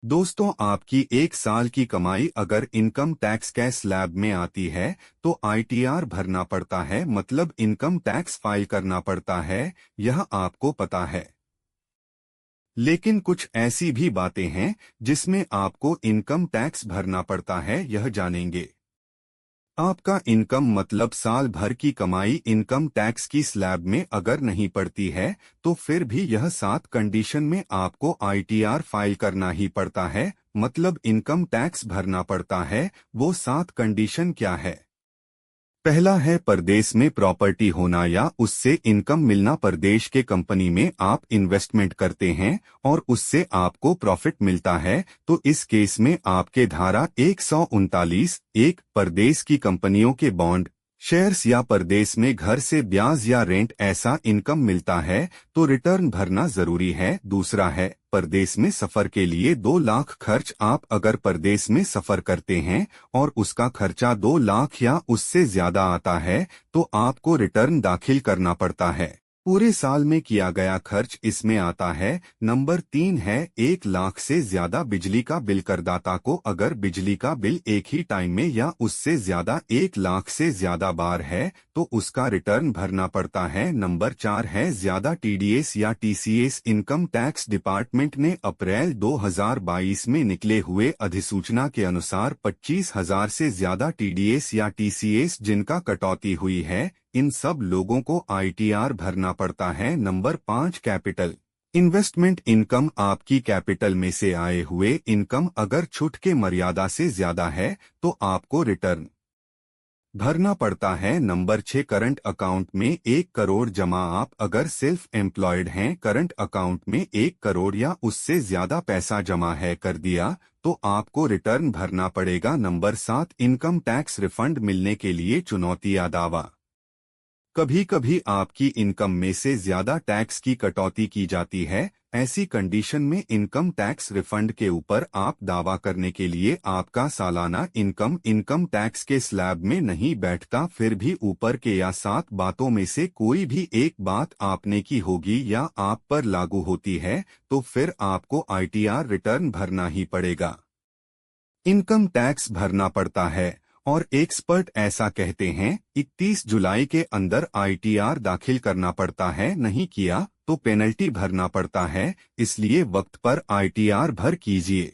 दोस्तों, आपकी एक साल की कमाई अगर इनकम टैक्स के स्लैब में आती है तो आईटीआर भरना पड़ता है, मतलब इनकम टैक्स फाइल करना पड़ता है। यह आपको पता है। लेकिन कुछ ऐसी भी बातें हैं जिसमें आपको इनकम टैक्स भरना पड़ता है, यह जानेंगे। आपका इनकम मतलब साल भर की कमाई इनकम टैक्स की स्लैब में अगर नहीं पड़ती है तो फिर भी यह 7 कंडीशन में आपको आईटीआर फाइल करना ही पड़ता है, मतलब इनकम टैक्स भरना पड़ता है। वो 7 कंडीशन क्या है? पहला है परदेश में प्रॉपर्टी होना या उससे इनकम मिलना। परदेश के कंपनी में आप इन्वेस्टमेंट करते हैं और उससे आपको प्रॉफिट मिलता है, तो इस केस में आपके धारा 139(1) परदेश की कंपनियों के बॉन्ड, शेयर्स या परदेश में घर से ब्याज या रेंट ऐसा इनकम मिलता है तो रिटर्न भरना जरूरी है। दूसरा है परदेश में सफर के लिए 2 लाख खर्च। आप अगर परदेश में सफर करते हैं और उसका खर्चा 2 लाख या उससे ज्यादा आता है तो आपको रिटर्न दाखिल करना पड़ता है। पूरे साल में किया गया खर्च इसमें आता है। नंबर 3 है 1 लाख से ज्यादा बिजली का बिल। करदाता को अगर बिजली का बिल एक ही टाइम में या उससे ज्यादा 1 लाख से ज्यादा बार है तो उसका रिटर्न भरना पड़ता है। नंबर 4 है ज्यादा टीडीएस या टीसीएस। इनकम टैक्स डिपार्टमेंट ने अप्रैल 2022 में निकले हुए अधिसूचना के अनुसार 25,000 से ज्यादा टीडीएस या टीसीएस जिनका कटौती हुई है, इन सब लोगों को आईटीआर भरना पड़ता है। Number 5 capital investment income. आपकी कैपिटल में से आए हुए इनकम अगर छूट के मर्यादा से ज्यादा है तो आपको रिटर्न भरना पड़ता है। नंबर 6 करंट अकाउंट में 1 करोड़ जमा। आप अगर सेल्फ एम्प्लॉयड हैं, करंट अकाउंट में 1 करोड़ या उससे ज्यादा पैसा जमा है कर दिया तो आपको रिटर्न भरना पड़ेगा। नंबर 7 इनकम टैक्स रिफंड मिलने के लिए चुनौती या दावा। कभी कभी आपकी इनकम में से ज्यादा टैक्स की कटौती की जाती है। ऐसी कंडीशन में इनकम टैक्स रिफंड के ऊपर आप दावा करने के लिए आपका सालाना इनकम टैक्स के स्लैब में नहीं बैठता। फिर भी ऊपर के या 7 बातों में से कोई भी एक बात आपने की होगी या आप पर लागू होती है तो फिर आपको आईटीआर रिटर्न भरना ही पड़ेगा। इनकम टैक्स भरना पड़ता है और एक्सपर्ट ऐसा कहते हैं 31 जुलाई के अंदर आईटीआर दाखिल करना पड़ता है। नहीं किया तो पेनल्टी भरना पड़ता है, इसलिए वक्त पर आईटीआर भर कीजिए।